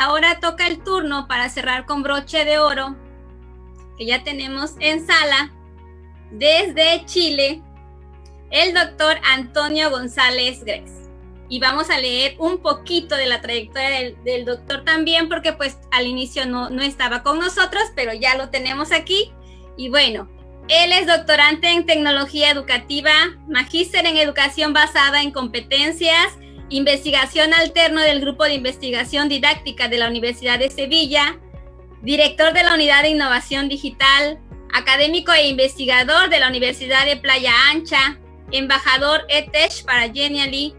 ahora toca el turno para cerrar con broche de oro, que ya tenemos en sala, desde Chile, el doctor Antonio González Grez. Y vamos a leer un poquito de la trayectoria del doctor también, porque pues al inicio no estaba con nosotros, pero ya lo tenemos aquí. Y bueno, él es doctorante en tecnología educativa, magíster en educación basada en competencias, investigación alterno del Grupo de Investigación Didáctica de la Universidad de Sevilla, director de la Unidad de Innovación Digital, académico e investigador de la Universidad de Playa Ancha, embajador ETH para Genially,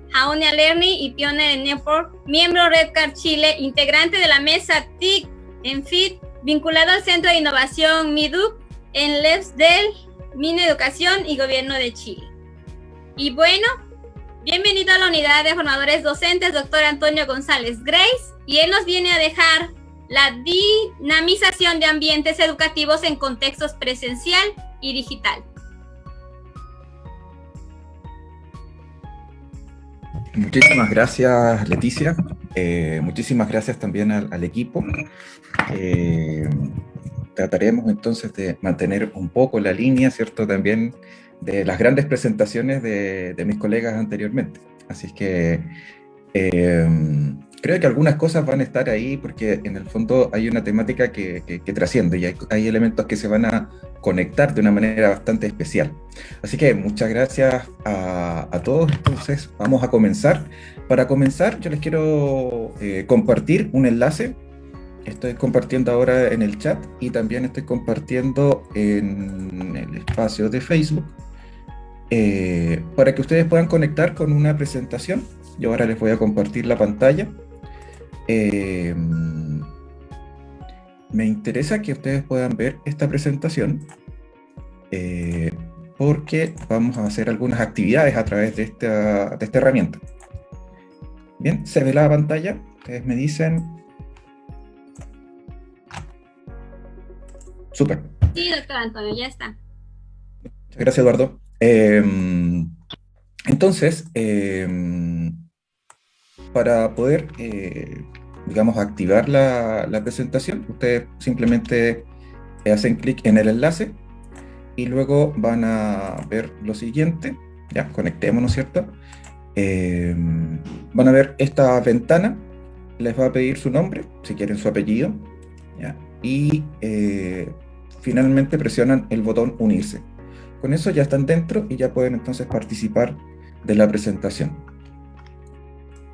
Jaunia Learning y Pioneer en Newport, miembro Redcard Chile, integrante de la mesa TIC en FIT, vinculado al Centro de Innovación MIDUC en LEPSDEL, Mineducación y Gobierno de Chile. Y bueno, bienvenido a la Unidad de Formadores Docentes, doctor Antonio González Grez, y él nos viene a dejar la dinamización de ambientes educativos en contextos presencial y digital. Muchísimas gracias, Leticia. Muchísimas gracias también al equipo. Trataremos entonces de mantener un poco la línea, ¿cierto? También de las grandes presentaciones de mis colegas anteriormente. Así es que creo que algunas cosas van a estar ahí porque en el fondo hay una temática que trasciende y hay elementos que se van a conectar de una manera bastante especial. Así que muchas gracias a todos. Entonces vamos a comenzar. Para comenzar yo les quiero compartir un enlace. Estoy compartiendo ahora en el chat y también estoy compartiendo en el espacio de Facebook para que ustedes puedan conectar con una presentación. Yo ahora les voy a compartir la pantalla. Me interesa que ustedes puedan ver esta presentación porque vamos a hacer algunas actividades a través de esta herramienta. Bien, ¿se ve la pantalla? Ustedes me dicen. Súper. Sí, doctor Antonio, ya está. Muchas gracias, Eduardo. Entonces, para poder, digamos, activar la presentación, ustedes simplemente hacen clic en el enlace y luego van a ver lo siguiente. Ya, conectémonos, ¿cierto? Van a ver esta ventana, les va a pedir su nombre, si quieren su apellido, ¿ya? Y finalmente presionan el botón unirse. Con eso ya están dentro y ya pueden entonces participar de la presentación.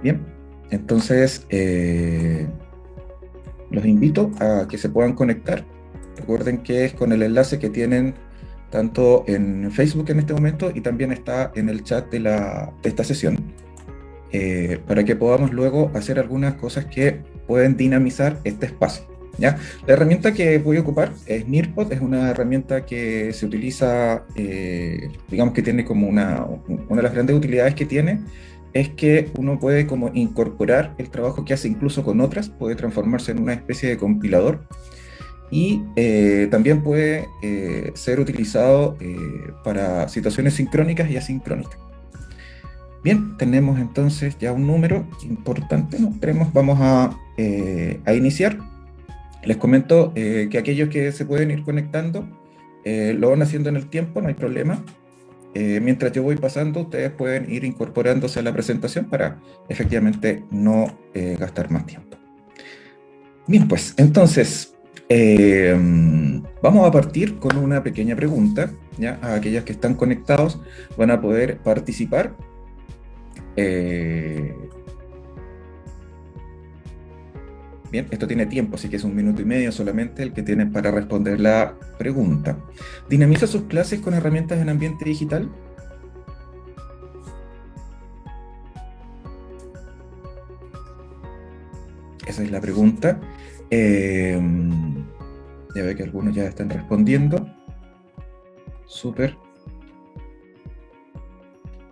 Bien, entonces los invito a que se puedan conectar. Recuerden que es con el enlace que tienen tanto en Facebook en este momento y también está en el chat de esta sesión, para que podamos luego hacer algunas cosas que pueden dinamizar este espacio. ¿Ya? La herramienta que voy a ocupar es Nearpod, es una herramienta que se utiliza, digamos que tiene como una de las grandes utilidades que tiene, es que uno puede como incorporar el trabajo que hace incluso con otras, puede transformarse en una especie de compilador y también puede ser utilizado para situaciones sincrónicas y asincrónicas. Bien, tenemos entonces ya un número importante, ¿no? Vamos a iniciar. Les comento que aquellos que se pueden ir conectando lo van haciendo en el tiempo, no hay problema. Mientras yo voy pasando, ustedes pueden ir incorporándose a la presentación para efectivamente no gastar más tiempo. Bien, pues entonces vamos a partir con una pequeña pregunta. ¿Ya? A aquellos que están conectados van a poder participar. Bien, esto tiene tiempo, así que es 1 minuto y medio solamente el que tienen para responder la pregunta. ¿Dinamiza sus clases con herramientas en ambiente digital? Esa es la pregunta. Ya veo que algunos ya están respondiendo. Súper.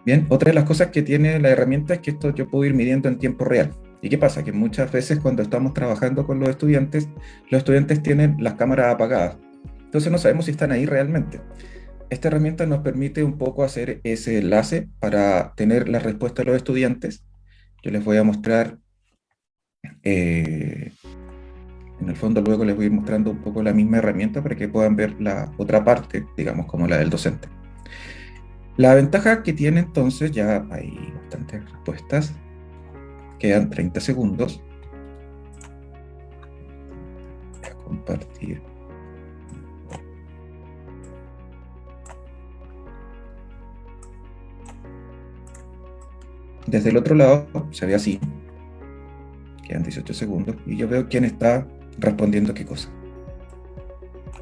Bien, otra de las cosas que tiene la herramienta es que esto yo puedo ir midiendo en tiempo real. ¿Y qué pasa? Que muchas veces cuando estamos trabajando con los estudiantes tienen las cámaras apagadas. Entonces no sabemos si están ahí realmente. Esta herramienta nos permite un poco hacer ese enlace para tener la respuesta de los estudiantes. Yo les voy a mostrar En el fondo luego les voy a ir mostrando un poco la misma herramienta para que puedan ver la otra parte, digamos, como la del docente. La ventaja que tiene entonces, ya hay bastantes respuestas, quedan 30 segundos. Voy a compartir. Desde el otro lado se ve así. Quedan 18 segundos y yo veo quién está respondiendo qué cosa.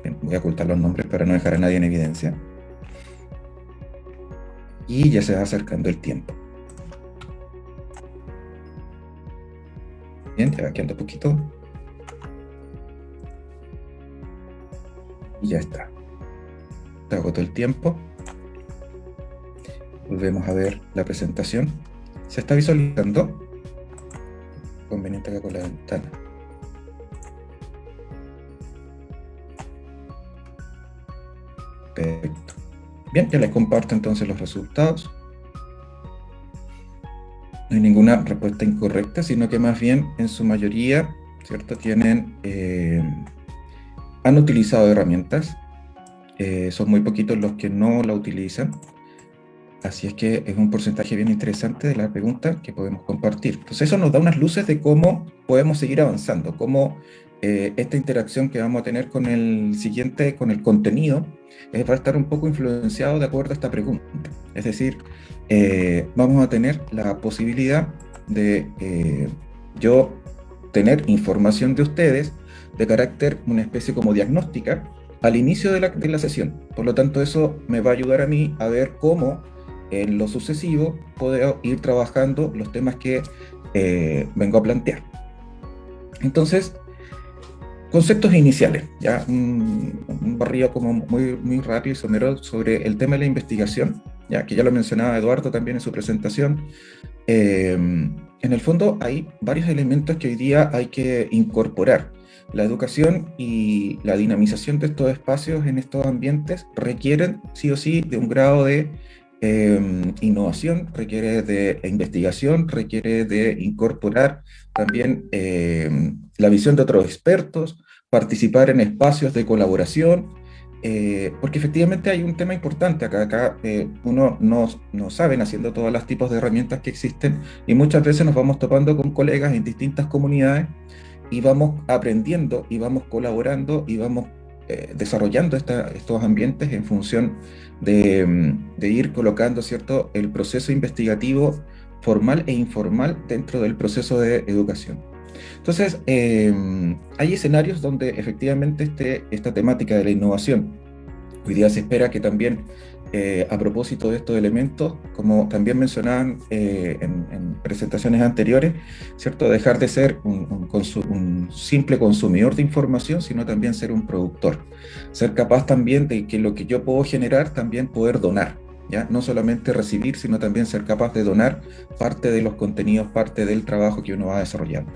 Bien, voy a ocultar los nombres para no dejar a nadie en evidencia. Y ya se va acercando el tiempo. Bien, ya va quedando poquito. Y ya está. Se agotó el tiempo. Volvemos a ver la presentación. Se está visualizando. Conveniente acá con la ventana. Perfecto. Bien, ya les comparto entonces los resultados. No hay ninguna respuesta incorrecta, sino que más bien en su mayoría, ¿cierto? Han utilizado herramientas. Son muy poquitos los que no la utilizan. Así es que es un porcentaje bien interesante de la pregunta que podemos compartir. Entonces eso nos da unas luces de cómo podemos seguir avanzando, cómo esta interacción que vamos a tener con el siguiente, con el contenido, va a estar un poco influenciado de acuerdo a esta pregunta. Es decir, vamos a tener la posibilidad de yo tener información de ustedes de carácter, una especie como diagnóstica, al inicio de la sesión. Por lo tanto, eso me va a ayudar a mí a ver cómo en lo sucesivo puedo ir trabajando los temas que vengo a plantear. Entonces, conceptos iniciales, ya un barrido como muy rápido y somero sobre el tema de la investigación, ya que ya lo mencionaba Eduardo también en su presentación. En el fondo hay varios elementos que hoy día hay que incorporar. La educación y la dinamización de estos espacios en estos ambientes requieren sí o sí de un grado de innovación, requiere de investigación, requiere de incorporar también la visión de otros expertos, participar en espacios de colaboración, porque efectivamente hay un tema importante acá uno no sabe haciendo todos los tipos de herramientas que existen y muchas veces nos vamos topando con colegas en distintas comunidades y vamos aprendiendo y vamos colaborando y vamos desarrollando estos ambientes en función de ir colocando, ¿cierto?, el proceso investigativo formal e informal dentro del proceso de educación. Entonces, hay escenarios donde efectivamente esta temática de la innovación, hoy día se espera que también, a propósito de estos elementos, como también mencionaban en presentaciones anteriores, ¿cierto?, dejar de ser un simple consumidor de información, sino también ser un productor. Ser capaz también de que lo que yo puedo generar, también poder donar. ¿Ya? No solamente recibir, sino también ser capaz de donar parte de los contenidos, parte del trabajo que uno va desarrollando.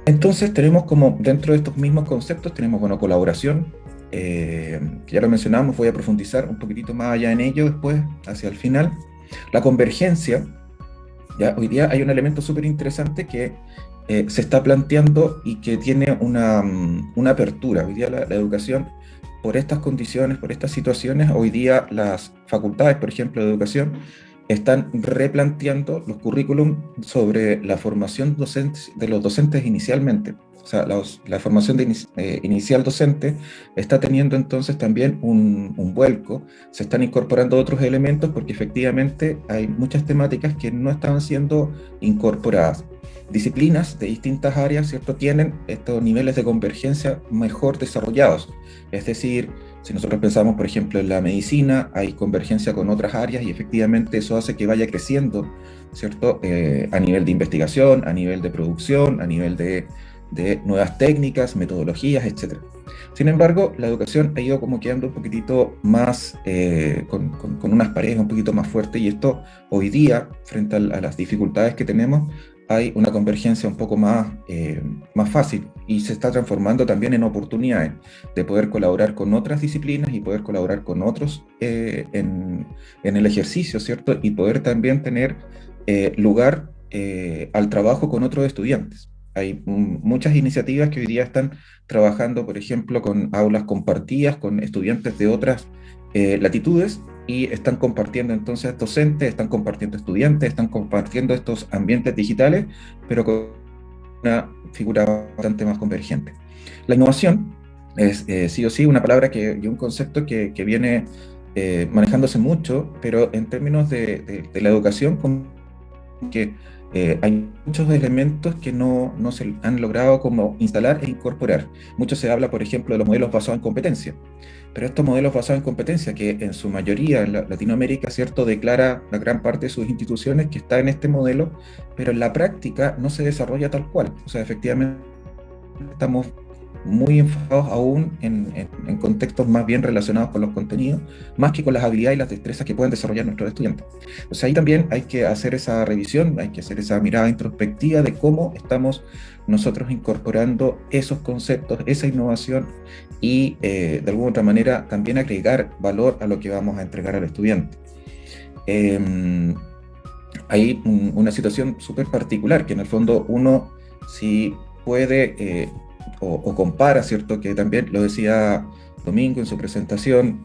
Entonces tenemos como dentro de estos mismos conceptos, tenemos, bueno, colaboración, ya lo mencionamos, voy a profundizar un poquitito más allá en ello después, hacia el final. La convergencia, ya hoy día hay un elemento súper interesante que se está planteando y que tiene una apertura. Hoy día la educación, por estas condiciones, por estas situaciones, hoy día las facultades, por ejemplo, de educación, están replanteando los currículum sobre la formación de los docentes inicialmente. O sea, la formación inicial docente está teniendo entonces también un vuelco, se están incorporando otros elementos porque efectivamente hay muchas temáticas que no estaban siendo incorporadas. Disciplinas de distintas áreas, ¿cierto?, tienen estos niveles de convergencia mejor desarrollados. Es decir, si nosotros pensamos, por ejemplo, en la medicina, hay convergencia con otras áreas y efectivamente eso hace que vaya creciendo, ¿cierto?, a nivel de investigación, a nivel de producción, a nivel de nuevas técnicas, metodologías, etc. Sin embargo, la educación ha ido como quedando un poquitito más, con unas paredes un poquito más fuertes y esto hoy día, frente a las dificultades que tenemos, hay una convergencia un poco más fácil y se está transformando también en oportunidades de poder colaborar con otras disciplinas y poder colaborar con otros en el ejercicio, ¿cierto? Y poder también tener lugar al trabajo con otros estudiantes. Hay muchas iniciativas que hoy día están trabajando, por ejemplo, con aulas compartidas, con estudiantes de otras latitudes, y están compartiendo entonces docentes, están compartiendo estudiantes, están compartiendo estos ambientes digitales, pero con una figura bastante más convergente. La innovación es sí o sí una palabra y un concepto que viene manejándose mucho, pero en términos de la educación, como que hay muchos elementos que no se han logrado como instalar e incorporar. Mucho se habla, por ejemplo, de los modelos basados en competencia, pero estos modelos basados en competencia, que en su mayoría en Latinoamérica, ¿cierto?, declara la gran parte de sus instituciones que está en este modelo, pero en la práctica no se desarrolla tal cual. O sea, efectivamente estamos muy enfocados aún en contextos más bien relacionados con los contenidos, más que con las habilidades y las destrezas que pueden desarrollar nuestros estudiantes. O sea, ahí también hay que hacer esa revisión, hay que hacer esa mirada introspectiva de cómo estamos nosotros incorporando esos conceptos, esa innovación y de alguna otra manera también agregar valor a lo que vamos a entregar al estudiante. Hay una situación súper particular que en el fondo uno sí puede o compara, ¿cierto? Que también lo decía Domingo en su presentación,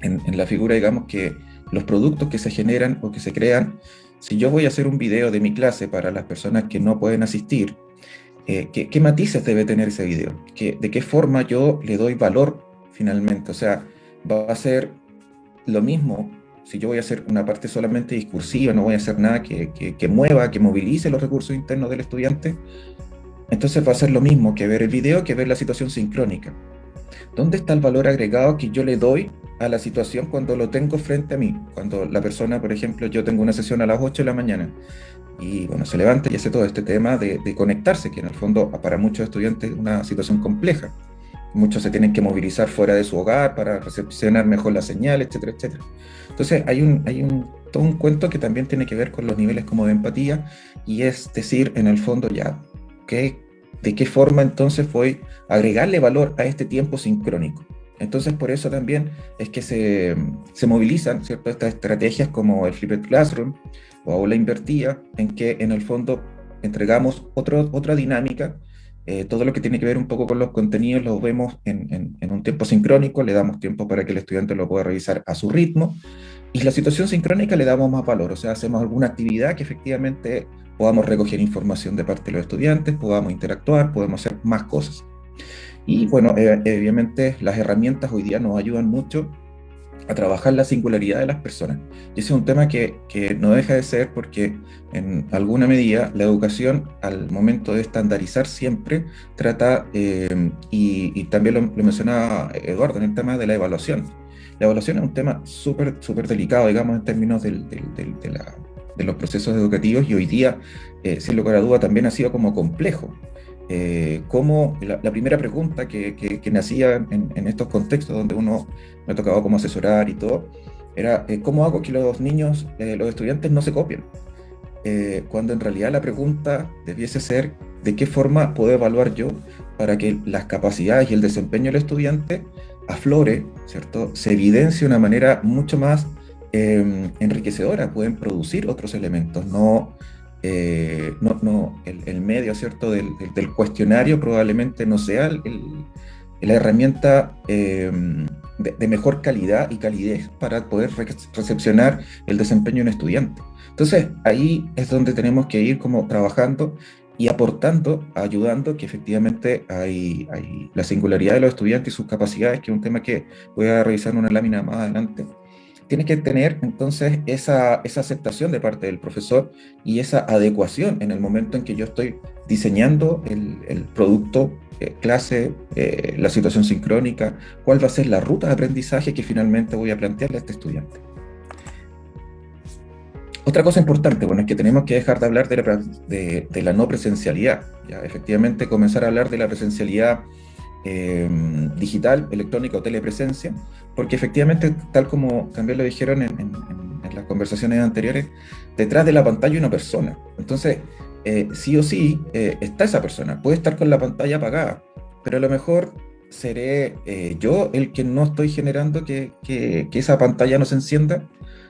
en la figura, digamos, que los productos que se generan o que se crean, si yo voy a hacer un video de mi clase para las personas que no pueden asistir, ¿qué matices debe tener ese video? ¿De qué forma yo le doy valor finalmente? O sea, va a ser lo mismo si yo voy a hacer una parte solamente discursiva, no voy a hacer nada que mueva, que movilice los recursos internos del estudiante. Entonces va a ser lo mismo que ver el video, que ver la situación sincrónica. ¿Dónde está el valor agregado que yo le doy a la situación cuando lo tengo frente a mí? Cuando la persona, por ejemplo, yo tengo una sesión a las 8 de la mañana y bueno, se levanta y hace todo este tema de conectarse, que en el fondo para muchos estudiantes es una situación compleja. Muchos se tienen que movilizar fuera de su hogar para recepcionar mejor la señal, etcétera, etcétera. Entonces hay todo un cuento que también tiene que ver con los niveles como de empatía, y es decir, en el fondo ya, ¿de qué forma entonces voy a agregarle valor a este tiempo sincrónico? Entonces por eso también es que se movilizan, ¿cierto?, estas estrategias como el Flipped Classroom o aula invertida, en que en el fondo entregamos otra dinámica. Todo lo que tiene que ver un poco con los contenidos lo vemos en un tiempo sincrónico, le damos tiempo para que el estudiante lo pueda revisar a su ritmo, y la situación sincrónica le damos más valor, o sea, hacemos alguna actividad que efectivamente podamos recoger información de parte de los estudiantes, podamos interactuar, podemos hacer más cosas. Y bueno, obviamente las herramientas hoy día nos ayudan mucho a trabajar la singularidad de las personas. Y ese es un tema que no deja de ser, porque en alguna medida la educación, al momento de estandarizar siempre, trata, y también lo mencionaba Eduardo, en el tema de la evaluación. La evaluación es un tema súper delicado, digamos, en términos de los procesos educativos, y hoy día, sin lugar a duda, también ha sido como complejo. Como la primera pregunta que nacía en estos contextos donde uno me ha tocado como asesorar y todo, era ¿cómo hago que los niños, los estudiantes no se copien? Cuando en realidad la pregunta debiese ser ¿de qué forma puedo evaluar yo para que las capacidades y el desempeño del estudiante aflore, ¿cierto?, se evidencie de una manera mucho más enriquecedora, pueden producir otros elementos, el medio, ¿cierto?, del cuestionario probablemente no sea la herramienta de mejor calidad y calidez para poder recepcionar el desempeño de un estudiante. Entonces, ahí es donde tenemos que ir como trabajando y aportando, ayudando, que efectivamente hay la singularidad de los estudiantes y sus capacidades, que es un tema que voy a revisar en una lámina más adelante. Tiene que tener entonces esa aceptación de parte del profesor y esa adecuación en el momento en que yo estoy diseñando el producto, clase, la situación sincrónica, cuál va a ser la ruta de aprendizaje que finalmente voy a plantearle a este estudiante. Otra cosa importante, bueno, es que tenemos que dejar de hablar de la no presencialidad, ¿ya? Efectivamente comenzar a hablar de la presencialidad digital, electrónica o telepresencia, porque efectivamente, tal como también lo dijeron en las conversaciones anteriores, detrás de la pantalla hay una persona. Entonces, sí o sí, está esa persona. Puede estar con la pantalla apagada, pero a lo mejor seré yo el que no estoy generando que esa pantalla no se encienda.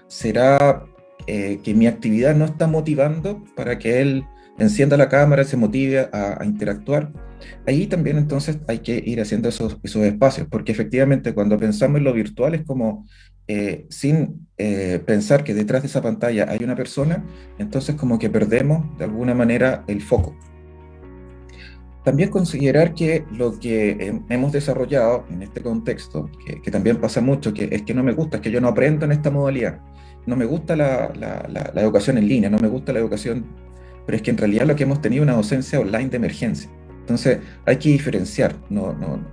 Será que mi actividad no está motivando para que él encienda la cámara, se motive a interactuar. Ahí también entonces hay que ir haciendo esos espacios, porque efectivamente cuando pensamos en lo virtual es como sin pensar que detrás de esa pantalla hay una persona, entonces como que perdemos de alguna manera el foco. También considerar que lo que hemos desarrollado en este contexto, que también pasa mucho, que es que no me gusta, es que yo no aprendo en esta modalidad, no me gusta la educación en línea, no me gusta la educación, pero es que en realidad lo que hemos tenido es una docencia online de emergencia. Entonces hay que diferenciar,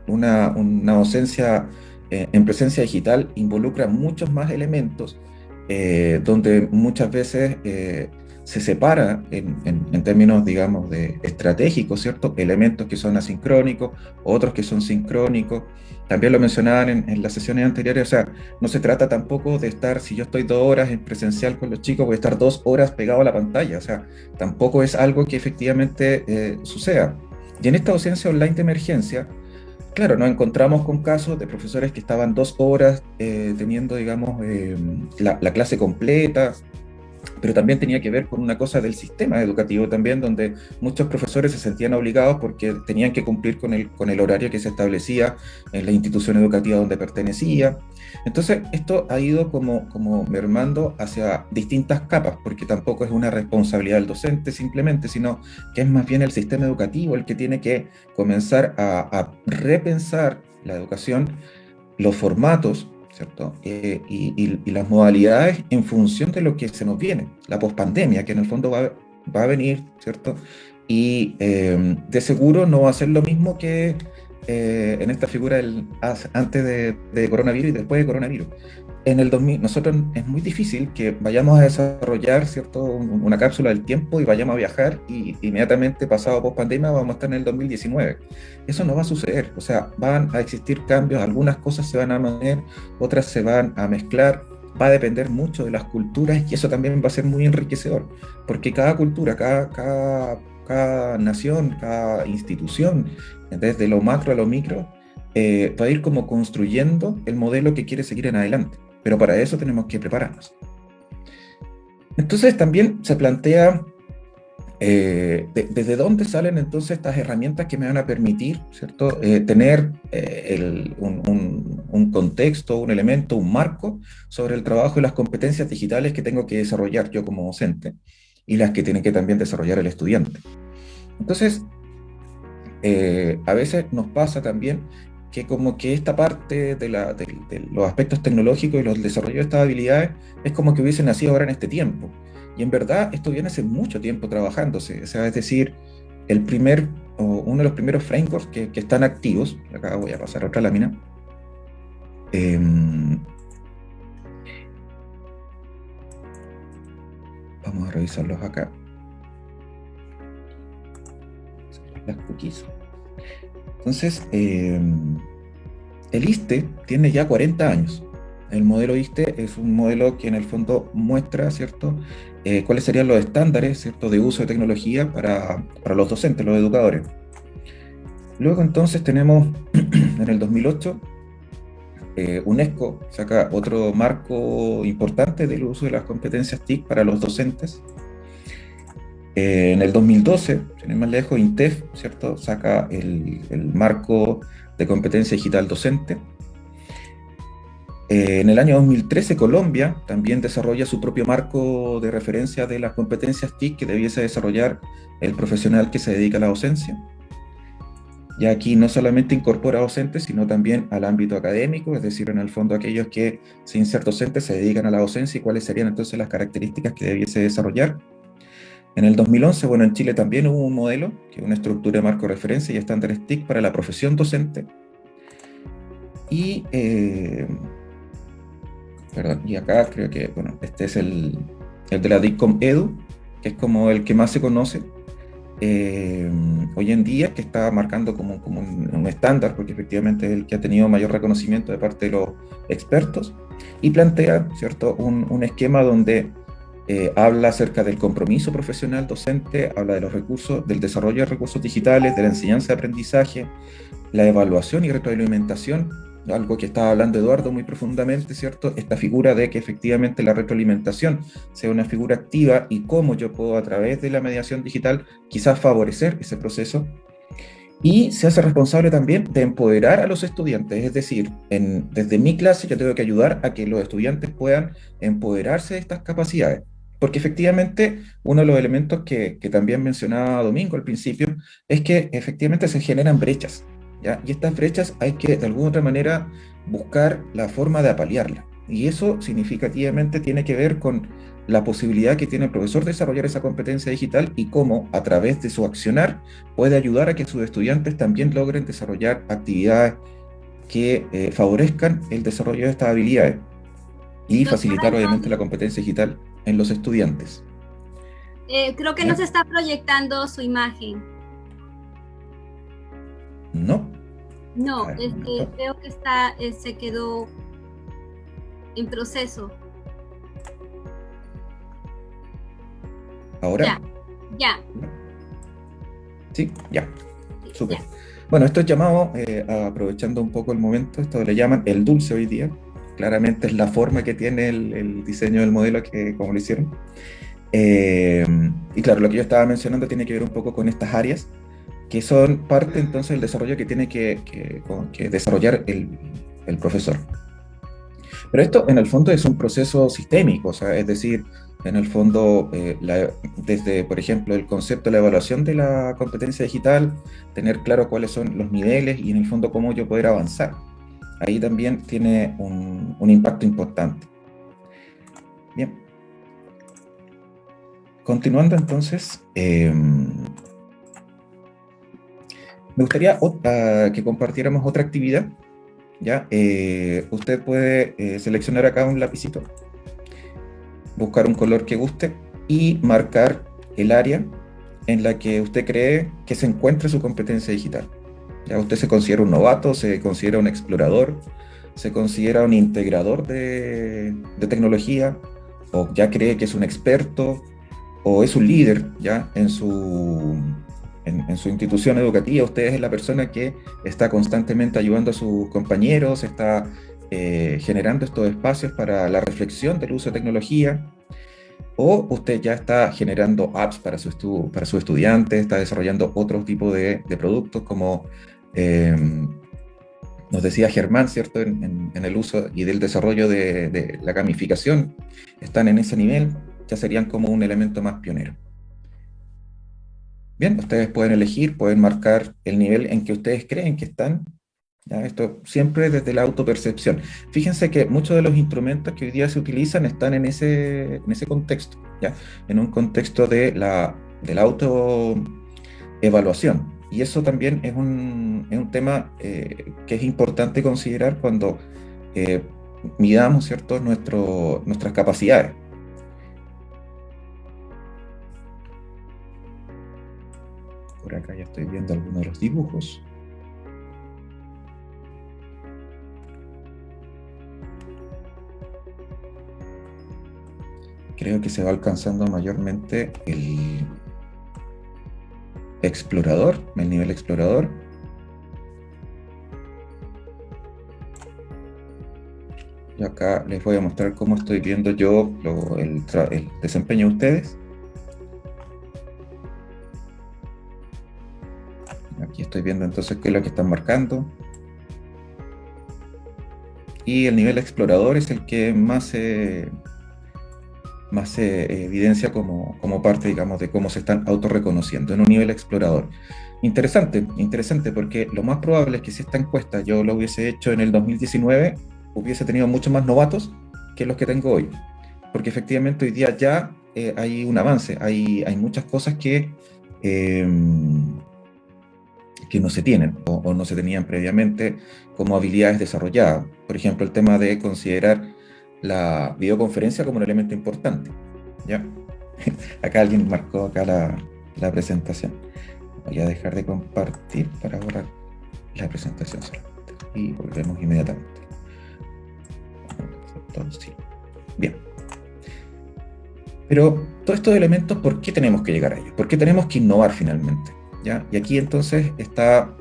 una docencia en presencia digital involucra muchos más elementos, donde muchas veces se separa en términos, digamos, de estratégicos, ¿cierto? Elementos que son asincrónicos, otros que son sincrónicos. También lo mencionaban en las sesiones anteriores, o sea, no se trata tampoco de estar, si yo estoy 2 horas en presencial con los chicos, voy a estar 2 horas pegado a la pantalla, o sea, tampoco es algo que efectivamente suceda. Y en esta docencia online de emergencia, claro, nos encontramos con casos de profesores que estaban 2 horas teniendo, digamos, la clase completa, pero también tenía que ver con una cosa del sistema educativo también, donde muchos profesores se sentían obligados porque tenían que cumplir con el horario que se establecía en la institución educativa donde pertenecía. Entonces, esto ha ido como mermando hacia distintas capas, porque tampoco es una responsabilidad del docente simplemente, sino que es más bien el sistema educativo el que tiene que comenzar a repensar la educación, los formatos, ¿cierto? Y las modalidades en función de lo que se nos viene, la pospandemia, que en el fondo va a venir, ¿cierto? Y de seguro no va a ser lo mismo que en esta figura antes de coronavirus y después de coronavirus. En el 2000, nosotros es muy difícil que vayamos a desarrollar, ¿cierto?, una cápsula del tiempo y vayamos a viajar y inmediatamente pasado post pandemia vamos a estar en el 2019. Eso no va a suceder, o sea, van a existir cambios, algunas cosas se van a mantener, otras se van a mezclar, va a depender mucho de las culturas y eso también va a ser muy enriquecedor, porque cada cultura, cada nación, cada institución, desde lo macro a lo micro, va a ir como construyendo el modelo que quiere seguir en adelante. Pero para eso tenemos que prepararnos. Entonces también se plantea desde dónde salen entonces estas herramientas que me van a permitir, ¿cierto?, tener un contexto, un elemento, un marco sobre el trabajo y las competencias digitales que tengo que desarrollar yo como docente y las que tiene que también desarrollar el estudiante. Entonces, a veces nos pasa también que como que esta parte de los aspectos tecnológicos y los desarrollos de estas habilidades es como que hubiesen nacido ahora en este tiempo. Y en verdad esto viene hace mucho tiempo trabajándose. O sea, es decir, uno de los primeros frameworks que están activos, acá voy a pasar a otra lámina, vamos a revisarlos acá. Las cookies. Entonces, el ISTE tiene ya 40 años. El modelo ISTE es un modelo que en el fondo muestra, ¿cierto?, cuáles serían los estándares, ¿cierto?, de uso de tecnología para los docentes, los educadores. Luego entonces tenemos, en el 2008, UNESCO saca otro marco importante del uso de las competencias TIC para los docentes. En el 2012, sin ir más lejos, INTEF, ¿cierto?, saca el marco de competencia digital docente. En el año 2013, Colombia también desarrolla su propio marco de referencia de las competencias TIC que debiese desarrollar el profesional que se dedica a la docencia. Y aquí no solamente incorpora docentes, sino también al ámbito académico, es decir, en el fondo aquellos que sin ser docentes se dedican a la docencia y cuáles serían entonces las características que debiese desarrollar. En el 2011, bueno, en Chile también hubo un modelo, que es una estructura de marco de referencia y estándares TIC para la profesión docente. Y, y acá creo que, bueno, este es el de la DICOM Edu, que es como el que más se conoce hoy en día, que está marcando como un estándar, porque efectivamente es el que ha tenido mayor reconocimiento de parte de los expertos, y plantea, ¿cierto?, un esquema donde habla acerca del compromiso profesional docente, habla de los recursos, del desarrollo de recursos digitales, de la enseñanza y aprendizaje, la evaluación y retroalimentación, algo que estaba hablando Eduardo muy profundamente, ¿cierto? Esta figura de que efectivamente la retroalimentación sea una figura activa y cómo yo puedo a través de la mediación digital quizás favorecer ese proceso. Y se hace responsable también de empoderar a los estudiantes, es decir, desde mi clase yo tengo que ayudar a que los estudiantes puedan empoderarse de estas capacidades. Porque efectivamente uno de los elementos que también mencionaba Domingo al principio es que efectivamente se generan brechas, ¿ya? Y estas brechas hay que de alguna otra manera buscar la forma de apalearlas. Y eso significativamente tiene que ver con la posibilidad que tiene el profesor de desarrollar esa competencia digital y cómo a través de su accionar puede ayudar a que sus estudiantes también logren desarrollar actividades que favorezcan el desarrollo de estas habilidades y facilitar obviamente la competencia digital en los estudiantes. Creo que no se está proyectando su imagen. ¿No? No, creo que se quedó en proceso. ¿Ahora? Ya. Sí, ya. Súper. Bueno, esto es llamado, aprovechando un poco el momento, esto le llaman el dulce hoy día. Claramente es la forma que tiene el diseño del modelo, como lo hicieron. Y claro, lo que yo estaba mencionando tiene que ver un poco con estas áreas, que son parte entonces del desarrollo que tiene que desarrollar el profesor. Pero esto en el fondo es un proceso sistémico, o sea, es decir, en el fondo, desde, por ejemplo, el concepto de la evaluación de la competencia digital, tener claro cuáles son los niveles y en el fondo cómo yo poder avanzar. Ahí también tiene un impacto importante. Bien. Continuando entonces, me gustaría que compartiéramos otra actividad. ¿Ya? Usted puede seleccionar acá un lapicito, buscar un color que guste y marcar el área en la que usted cree que se encuentra su competencia digital. ¿Ya? Usted se considera un novato, se considera un explorador, se considera un integrador de tecnología, o ya cree que es un experto, o es un líder ya en su institución educativa. Usted es la persona que está constantemente ayudando a sus compañeros, está generando estos espacios para la reflexión del uso de tecnología, o usted ya está generando apps para sus estudiantes, está desarrollando otro tipo de productos como nos decía Germán, ¿cierto? En el uso y del desarrollo de la gamificación, están en ese nivel, ya serían como un elemento más pionero. Bien, ustedes pueden elegir, pueden marcar el nivel en que ustedes creen que están. ¿Ya? Esto siempre desde la autopercepción. Fíjense que muchos de los instrumentos que hoy día se utilizan están en ese contexto, ¿ya? En un contexto de la autoevaluación. Y eso también es un tema que es importante considerar cuando midamos, ¿cierto? Nuestras capacidades. Por acá ya estoy viendo algunos de los dibujos. Creo que se va alcanzando mayormente el explorador, el nivel explorador. Y acá les voy a mostrar cómo estoy viendo yo el desempeño de ustedes. Aquí estoy viendo entonces qué es lo que están marcando. Y el nivel explorador es el que más se evidencia como parte, digamos, de cómo se están autorreconociendo en un nivel explorador. Interesante porque lo más probable es que si esta encuesta yo lo hubiese hecho en el 2019, hubiese tenido muchos más novatos que los que tengo hoy. Porque efectivamente hoy día ya hay un avance, hay muchas cosas que no se tienen o no se tenían previamente como habilidades desarrolladas. Por ejemplo, el tema de considerar la videoconferencia como un elemento importante, ¿ya? Acá alguien marcó acá la presentación. Voy a dejar de compartir para borrar la presentación solamente. Y volvemos inmediatamente. Sí. Bien. Pero todos estos elementos, ¿por qué tenemos que llegar a ellos? ¿Por qué tenemos que innovar finalmente? ¿Ya? Y aquí entonces está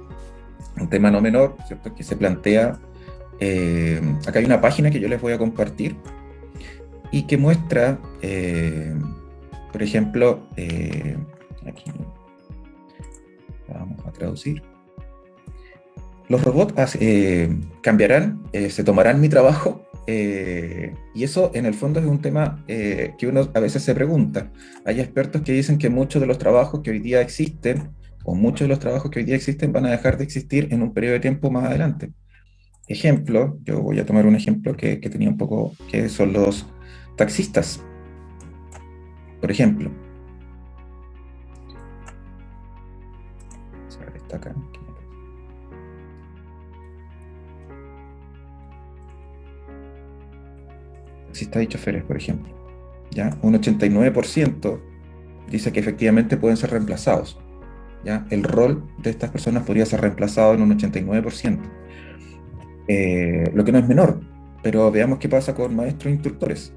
un tema no menor, ¿cierto? Que se plantea Acá hay una página que yo les voy a compartir y que muestra, por ejemplo, aquí vamos a traducir. Los robots cambiarán, se tomarán mi trabajo, y eso en el fondo es un tema que uno a veces se pregunta. Hay expertos que dicen que muchos de los trabajos que hoy día existen, o muchos de los trabajos que hoy día existen, van a dejar de existir en un periodo de tiempo más adelante. Ejemplo, yo voy a tomar un ejemplo que tenía un poco, que son los taxistas, por ejemplo. Vamos a ver, está acá. Taxistas y choferes, por ejemplo. ¿Ya? Un 89% dice que efectivamente pueden ser reemplazados. ¿Ya? El rol de estas personas podría ser reemplazado en un 89%. Lo que no es menor, pero veamos qué pasa con maestros e instructores.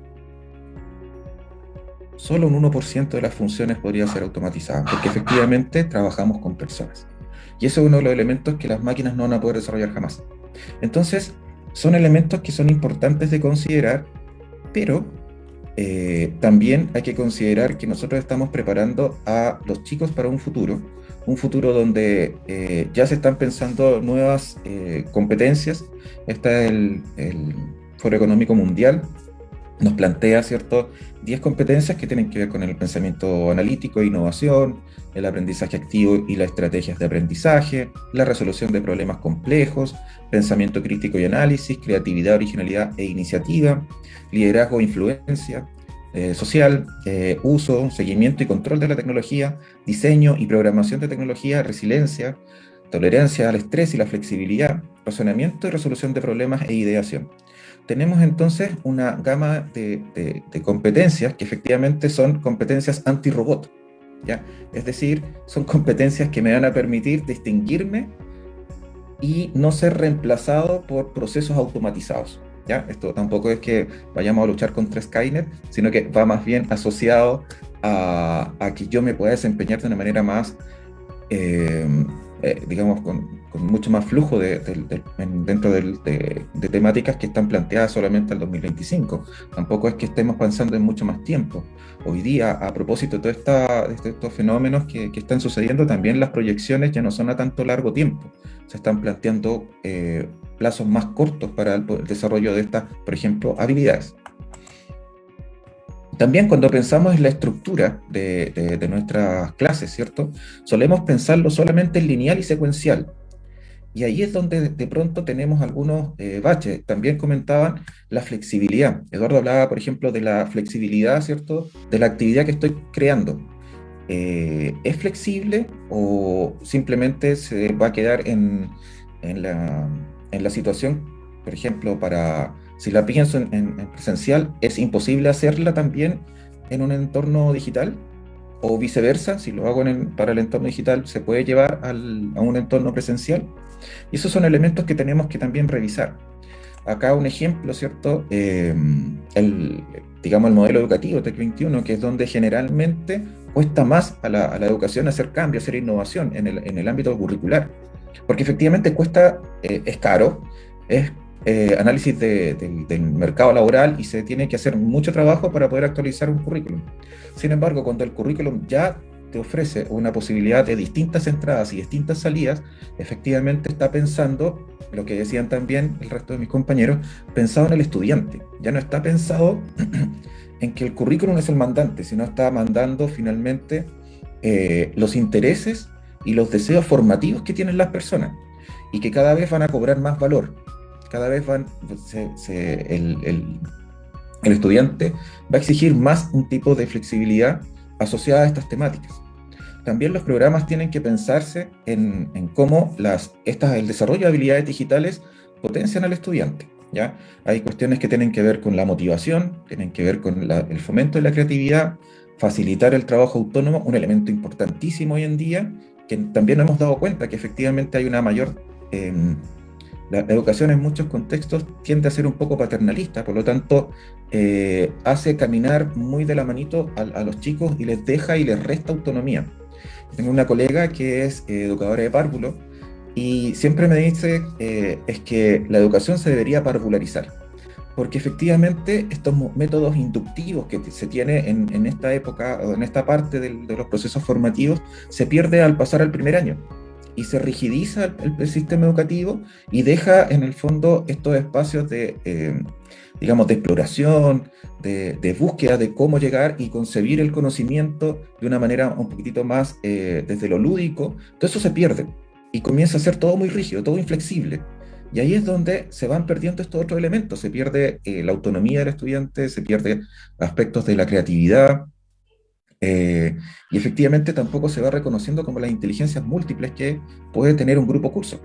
Solo un 1% de las funciones podría ser automatizadas, porque efectivamente trabajamos con personas. Y eso es uno de los elementos que las máquinas no van a poder desarrollar jamás. Entonces, son elementos que son importantes de considerar, pero también hay que considerar que nosotros estamos preparando a los chicos para un futuro donde ya se están pensando nuevas competencias. Está el Foro Económico Mundial, nos plantea, ¿cierto?, 10 competencias que tienen que ver con el pensamiento analítico e innovación, el aprendizaje activo y las estrategias de aprendizaje, la resolución de problemas complejos, pensamiento crítico y análisis, creatividad, originalidad e iniciativa, liderazgo e influencia social, uso, seguimiento y control de la tecnología, diseño y programación de tecnología, resiliencia, tolerancia al estrés y la flexibilidad, razonamiento y resolución de problemas e ideación. Tenemos entonces una gama de competencias que efectivamente son competencias anti-robot, ¿ya? Es decir, son competencias que me van a permitir distinguirme y no ser reemplazado por procesos automatizados, ¿ya? Esto tampoco es que vayamos a luchar contra Skynet, sino que va más bien asociado a que yo me pueda desempeñar de una manera más, digamos, con mucho más flujo dentro de temáticas que están planteadas solamente al 2025. Tampoco es que estemos pensando en mucho más tiempo. Hoy día, a propósito de estos fenómenos que están sucediendo, también las proyecciones ya no son a tanto largo tiempo. Se están planteando plazos más cortos para el desarrollo de estas, por ejemplo, habilidades. También cuando pensamos en la estructura de nuestras clases, ¿cierto?, solemos pensarlo solamente en lineal y secuencial. Y ahí es donde de pronto tenemos algunos baches. También comentaban la flexibilidad. Eduardo hablaba, por ejemplo, de la flexibilidad, ¿cierto?, de la actividad que estoy creando. ¿Es flexible o simplemente se va a quedar en la situación, por ejemplo, si la pienso en presencial, ¿es imposible hacerla también en un entorno digital? O viceversa, si lo hago para el entorno digital, ¿se puede llevar a un entorno presencial? Y esos son elementos que tenemos que también revisar. Acá un ejemplo, ¿cierto? Digamos, el modelo educativo TEC 21, que es donde generalmente cuesta más a la educación hacer cambios, hacer innovación en el ámbito curricular. Porque efectivamente cuesta, es caro, es análisis del mercado laboral y se tiene que hacer mucho trabajo para poder actualizar un currículum. Sin embargo, cuando el currículum ya te ofrece una posibilidad de distintas entradas y distintas salidas, efectivamente está pensando, lo que decían también el resto de mis compañeros, pensado en el estudiante. Ya no está pensado en que el currículum es el mandante, sino está mandando finalmente los intereses y los deseos formativos que tienen las personas y que cada vez van a cobrar más valor. Cada vez el estudiante va a exigir más un tipo de flexibilidad asociada a estas temáticas. También los programas tienen que pensarse en cómo el desarrollo de habilidades digitales potencian al estudiante, ¿ya? Hay cuestiones que tienen que ver con la motivación, tienen que ver con el fomento de la creatividad, facilitar el trabajo autónomo, un elemento importantísimo hoy en día, que también nos hemos dado cuenta que efectivamente hay una mayor... La educación en muchos contextos tiende a ser un poco paternalista, por lo tanto hace caminar muy de la manito a los chicos y les deja y les resta autonomía. Tengo una colega que es educadora de párvulo Y siempre me dice es que la educación se debería parvularizar, porque efectivamente estos métodos inductivos que se tiene en esta época o en esta parte de los procesos formativos se pierde al pasar al primer año y se rigidiza el sistema educativo y deja en el fondo estos espacios digamos, de exploración, de búsqueda de cómo llegar y concebir el conocimiento de una manera un poquitito más desde lo lúdico. Todo eso se pierde y comienza a ser todo muy rígido, todo inflexible. Y ahí es donde se van perdiendo estos otros elementos, se pierde la autonomía del estudiante, se pierde aspectos de la creatividad, y efectivamente tampoco se va reconociendo como las inteligencias múltiples que puede tener un grupo curso.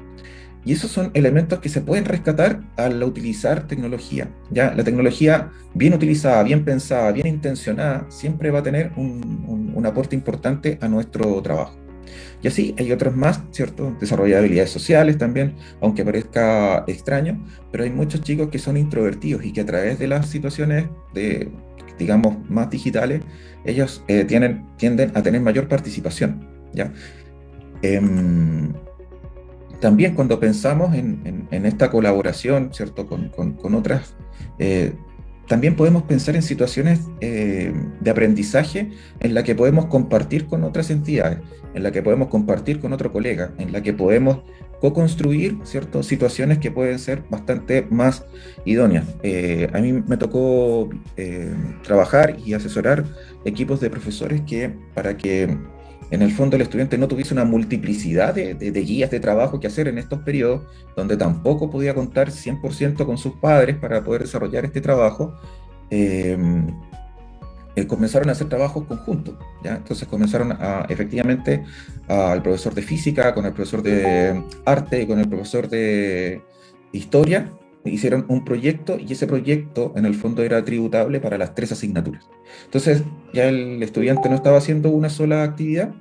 Y esos son elementos que se pueden rescatar al utilizar tecnología. ¿Ya? La tecnología bien utilizada, bien pensada, bien intencionada, siempre va a tener un aporte importante a nuestro trabajo. Y así hay otros más, ¿cierto? Desarrollar habilidades sociales también, aunque parezca extraño, pero hay muchos chicos que son introvertidos y que a través de las situaciones digamos, más digitales, ellos tienden a tener mayor participación, ¿ya? También cuando pensamos en esta colaboración, ¿cierto? Con otras, también podemos pensar en situaciones de aprendizaje en la que podemos compartir con otras entidades, en la que podemos compartir con otro colega, en la que podemos co-construir, ¿cierto? Situaciones que pueden ser bastante más idóneas. A mí me tocó trabajar y asesorar equipos de profesores para que en el fondo el estudiante no tuviese una multiplicidad de guías de trabajo que hacer en estos periodos, donde tampoco podía contar 100% con sus padres para poder desarrollar este trabajo. Comenzaron a hacer trabajos conjuntos, ¿ya? Entonces comenzaron efectivamente al profesor de física, con el profesor de arte y con el profesor de historia, hicieron un proyecto y ese proyecto en el fondo era tributable para las 3 asignaturas. Entonces ya el estudiante no estaba haciendo una sola actividad,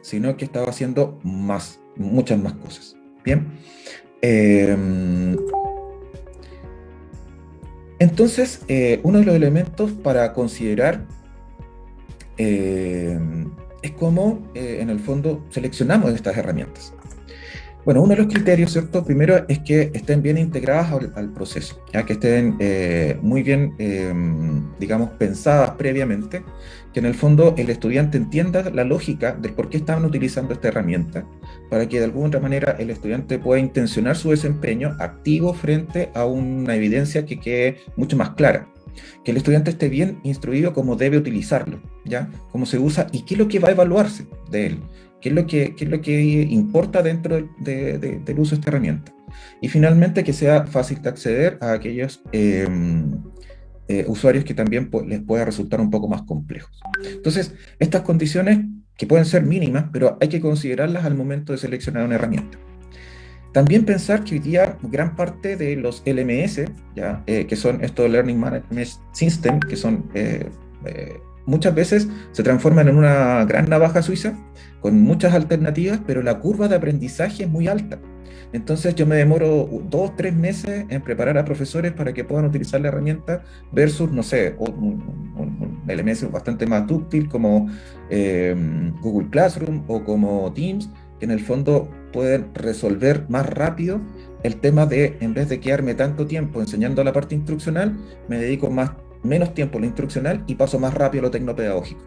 sino que estaba haciendo muchas más cosas. Bien. Entonces, uno de los elementos para considerar es cómo, en el fondo, seleccionamos estas herramientas. Bueno, uno de los criterios, ¿cierto? Primero es que estén bien integradas al proceso, ya que estén muy bien, digamos, pensadas previamente, que en el fondo el estudiante entienda la lógica del por qué estaban utilizando esta herramienta, para que de alguna otra manera el estudiante pueda intencionar su desempeño activo frente a una evidencia que quede mucho más clara. Que el estudiante esté bien instruido cómo debe utilizarlo, ¿ya? Cómo se usa y qué es lo que va a evaluarse de él. ¿Qué es lo que importa dentro del uso de esta herramienta? Y finalmente que sea fácil de acceder a aquellos usuarios que también les pueda resultar un poco más complejos. Entonces, estas condiciones que pueden ser mínimas, pero hay que considerarlas al momento de seleccionar una herramienta. También pensar que hoy día gran parte de los LMS, ¿ya? Que son estos Learning Management System, que son muchas veces se transforman en una gran navaja suiza con muchas alternativas, pero la curva de aprendizaje es muy alta. Entonces yo me demoro 2-3 meses en preparar a profesores para que puedan utilizar la herramienta versus, no sé, un LMS bastante más dúctil como Google Classroom o como Teams, que en el fondo pueden resolver más rápido el tema de, en vez de quedarme tanto tiempo enseñando la parte instruccional, me dedico menos tiempo a lo instruccional y paso más rápido a lo tecnopedagógico.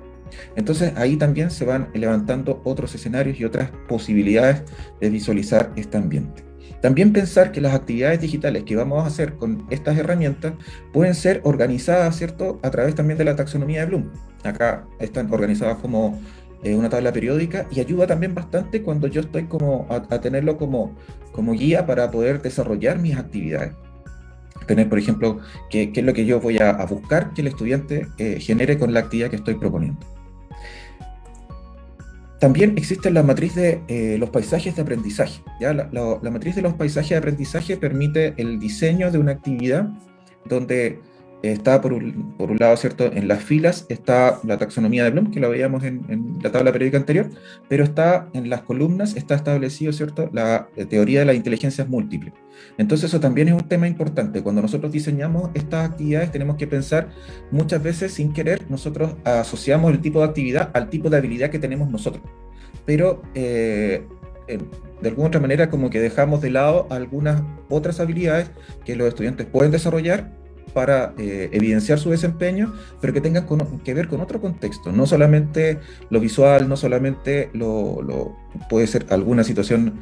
Entonces ahí también se van levantando otros escenarios y otras posibilidades de visualizar este ambiente. También pensar que las actividades digitales que vamos a hacer con estas herramientas pueden ser organizadas, ¿cierto?, a través también de la taxonomía de Bloom. Acá están organizadas como una tabla periódica y ayuda también bastante cuando yo estoy a tenerlo como guía para poder desarrollar mis actividades. Tener, por ejemplo, qué es lo que yo voy a buscar que el estudiante genere con la actividad que estoy proponiendo. También existe la matriz de los paisajes de aprendizaje, ¿ya? La matriz de los paisajes de aprendizaje permite el diseño de una actividad donde está por un lado, ¿cierto? En las filas está la taxonomía de Bloom, que la veíamos en la tabla periódica anterior, pero está en las columnas, está establecido, ¿cierto?, la teoría de las inteligencias múltiples. Entonces eso también es un tema importante. Cuando nosotros diseñamos estas actividades tenemos que pensar, muchas veces sin querer, nosotros asociamos el tipo de actividad al tipo de habilidad que tenemos nosotros. Pero de alguna otra manera como que dejamos de lado algunas otras habilidades que los estudiantes pueden desarrollar para evidenciar su desempeño, pero que tengan que ver con otro contexto, no solamente lo visual, no solamente puede ser alguna situación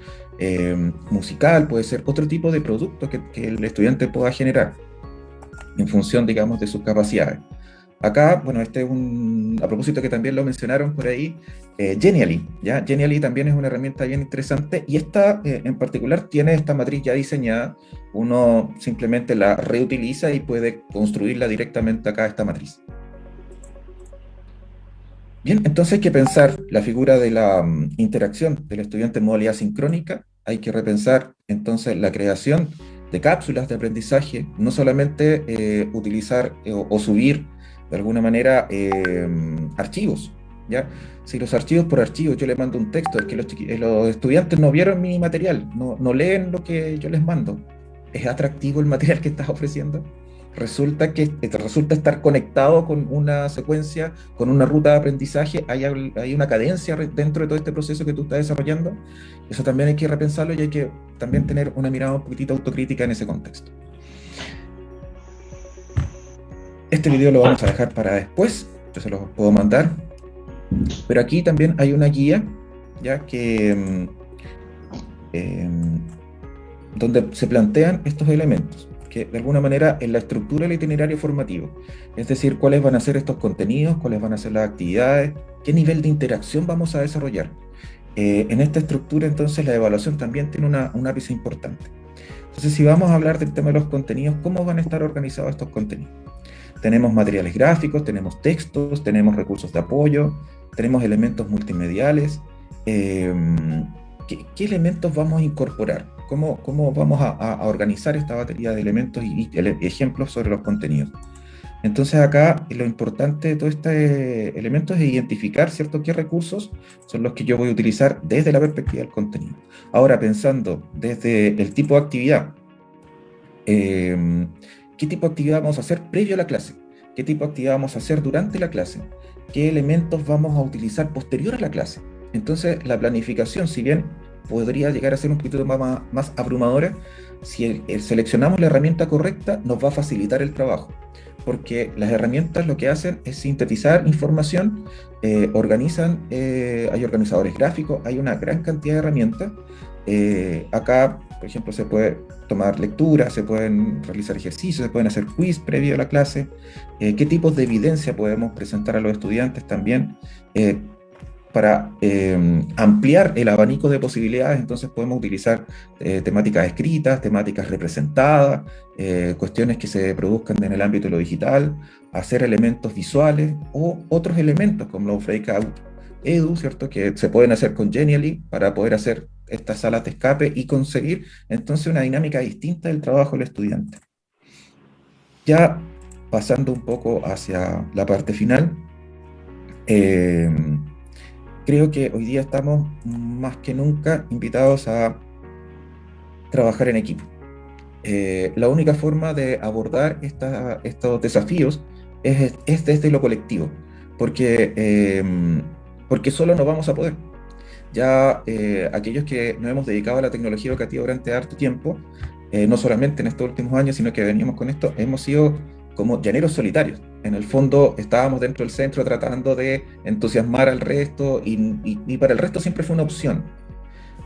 musical, puede ser otro tipo de producto que el estudiante pueda generar en función, digamos, de sus capacidades. Acá, bueno, a propósito que también lo mencionaron por ahí, Genially, ¿ya? Genially también es una herramienta bien interesante y esta en particular tiene esta matriz ya diseñada, uno simplemente la reutiliza y puede construirla directamente acá esta matriz. Bien, entonces hay que pensar la figura de la interacción del estudiante en modalidad sincrónica, hay que repensar entonces la creación de cápsulas de aprendizaje, no solamente utilizar o subir de alguna manera archivos, ¿ya? Si los archivos por archivos yo les mando un texto, es que los estudiantes no vieron mi material, no leen lo que yo les mando. ¿Es atractivo el material que estás ofreciendo? Resulta estar conectado con una secuencia, con una ruta de aprendizaje, hay una cadencia dentro de todo este proceso que tú estás desarrollando. Eso también hay que repensarlo y hay que también tener una mirada un poquitito autocrítica en ese contexto. Este video lo vamos a dejar para después, yo se los puedo mandar, pero aquí también hay una guía, ya que donde se plantean estos elementos, que de alguna manera en la estructura del itinerario formativo, es decir, cuáles van a ser estos contenidos, cuáles van a ser las actividades, qué nivel de interacción vamos a desarrollar. En esta estructura entonces la evaluación también tiene una pieza importante. Entonces, si vamos a hablar del tema de los contenidos, ¿cómo van a estar organizados estos contenidos? Tenemos materiales gráficos, tenemos textos, tenemos recursos de apoyo, tenemos elementos multimediales. ¿Qué elementos vamos a incorporar? ¿Cómo vamos a organizar esta batería de elementos y ejemplos sobre los contenidos? Entonces acá lo importante de todo este elemento es identificar, ¿cierto?, qué recursos son los que yo voy a utilizar desde la perspectiva del contenido. Ahora, pensando desde el tipo de actividad, ¿qué tipo de actividad vamos a hacer previo a la clase? ¿Qué tipo de actividad vamos a hacer durante la clase? ¿Qué elementos vamos a utilizar posterior a la clase? Entonces, la planificación, si bien podría llegar a ser un poquito más abrumadora, si seleccionamos la herramienta correcta, nos va a facilitar el trabajo, porque las herramientas lo que hacen es sintetizar información, organizan, hay organizadores gráficos, hay una gran cantidad de herramientas. Acá, por ejemplo, se puede tomar lectura, se pueden realizar ejercicios, se pueden hacer quiz previo a la clase, qué tipos de evidencia podemos presentar a los estudiantes también, para ampliar el abanico de posibilidades. Entonces podemos utilizar temáticas escritas, temáticas representadas, cuestiones que se produzcan en el ámbito de lo digital, hacer elementos visuales o otros elementos como los breakout edu, ¿cierto?, que se pueden hacer con Genially para poder hacer estas salas de escape y conseguir entonces una dinámica distinta del trabajo del estudiante. Ya pasando un poco hacia la parte final, creo que hoy día estamos más que nunca invitados a trabajar en equipo. La única forma de abordar estos desafíos es desde lo colectivo, porque solo no vamos a poder. Ya aquellos que nos hemos dedicado a la tecnología educativa durante harto tiempo, no solamente en estos últimos años, sino que veníamos con esto, hemos sido como llaneros solitarios. En el fondo estábamos dentro del centro tratando de entusiasmar al resto y para el resto siempre fue una opción.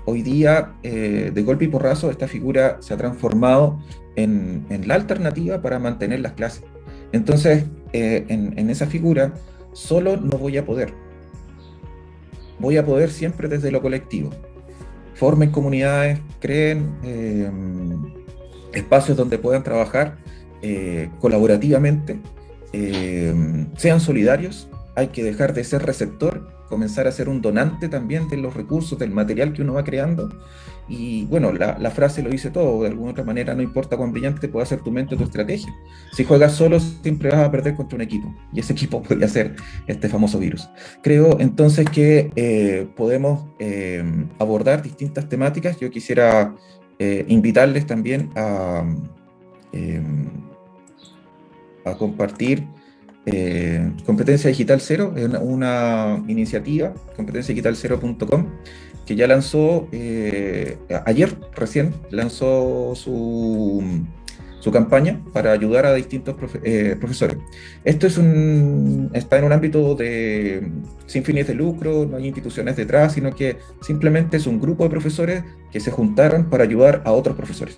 Hoy día, de golpe y porrazo, esta figura se ha transformado en la alternativa para mantener las clases. Entonces, en esa figura, solo no voy a poder. Voy a poder siempre desde lo colectivo. Formen comunidades, creen espacios donde puedan trabajar colaborativamente, sean solidarios. Hay que dejar de ser receptor, comenzar a ser un donante también de los recursos, del material que uno va creando. Y bueno, la frase lo dice todo, de alguna otra manera, no importa cuán brillante pueda ser tu mente o tu estrategia. Si juegas solo, siempre vas a perder contra un equipo, y ese equipo podría ser este famoso virus. Creo entonces que podemos abordar distintas temáticas. Yo quisiera invitarles también a compartir Competencia Digital Cero, es una iniciativa, competenciadigital0.com, que ya lanzó, ayer recién lanzó su campaña para ayudar a distintos profesores. Esto está en un ámbito sin fines de lucro, no hay instituciones detrás, sino que simplemente es un grupo de profesores que se juntaron para ayudar a otros profesores.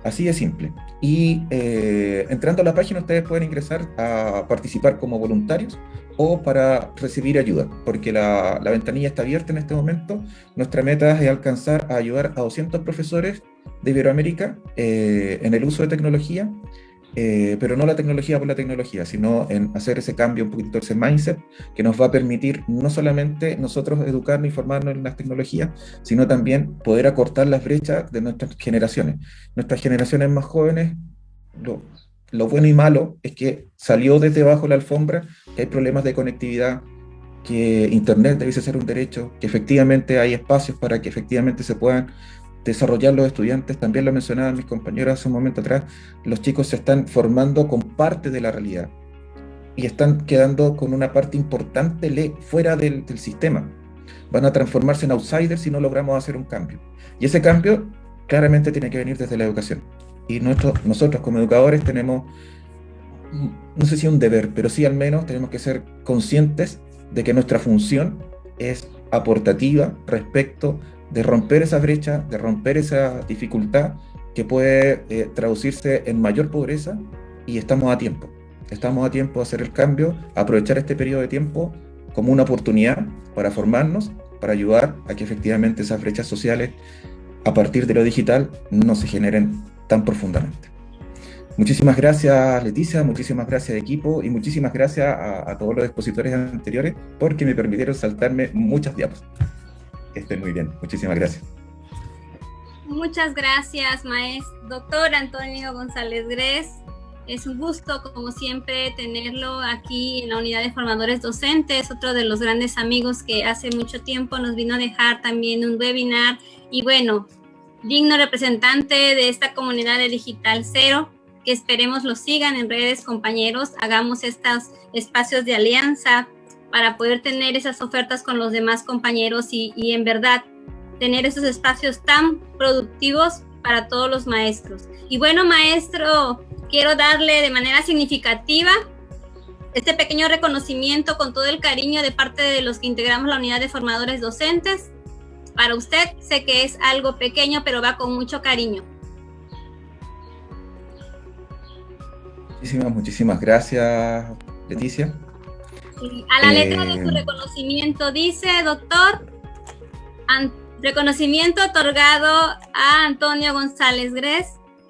Así de simple. Y entrando a la página ustedes pueden ingresar a participar como voluntarios o para recibir ayuda, porque la ventanilla está abierta en este momento. Nuestra meta es alcanzar a ayudar a 200 profesores de Iberoamérica en el uso de tecnología, pero no la tecnología por la tecnología, sino en hacer ese cambio, un poquito ese mindset que nos va a permitir no solamente nosotros educarnos y formarnos en las tecnologías, sino también poder acortar las brechas de nuestras generaciones. Nuestras generaciones más jóvenes, lo bueno y malo es que salió desde bajo la alfombra, que hay problemas de conectividad, que Internet debe ser un derecho, que efectivamente hay espacios para que efectivamente se puedan desarrollar los estudiantes. También lo mencionaban mis compañeros hace un momento atrás, los chicos se están formando con parte de la realidad y están quedando con una parte importante fuera del sistema. Van a transformarse en outsiders si no logramos hacer un cambio. Y ese cambio claramente tiene que venir desde la educación. Y nosotros como educadores tenemos, no sé si un deber, pero sí al menos tenemos que ser conscientes de que nuestra función es aportativa respecto de romper esa brecha, de romper esa dificultad que puede traducirse en mayor pobreza, y estamos a tiempo de hacer el cambio, aprovechar este periodo de tiempo como una oportunidad para formarnos, para ayudar a que efectivamente esas brechas sociales a partir de lo digital no se generen tan profundamente. Muchísimas gracias, Leticia, muchísimas gracias, equipo, y muchísimas gracias a todos los expositores anteriores porque me permitieron saltarme muchas diapositivas. Que estén muy bien. Muchísimas gracias. Muchas gracias, doctor Antonio González Gress. Es un gusto, como siempre, tenerlo aquí en la unidad de formadores docentes, otro de los grandes amigos que hace mucho tiempo nos vino a dejar también un webinar, y bueno, digno representante de esta comunidad de Digital Cero, que esperemos lo sigan en redes, compañeros, hagamos estos espacios de alianza para poder tener esas ofertas con los demás compañeros y en verdad tener esos espacios tan productivos para todos los maestros. Y bueno, maestro, quiero darle de manera significativa este pequeño reconocimiento con todo el cariño de parte de los que integramos la unidad de formadores docentes. Para usted, sé que es algo pequeño, pero va con mucho cariño. Muchísimas gracias, Leticia. Sí, a la letra de su reconocimiento dice, doctor, reconocimiento otorgado a Antonio González Gress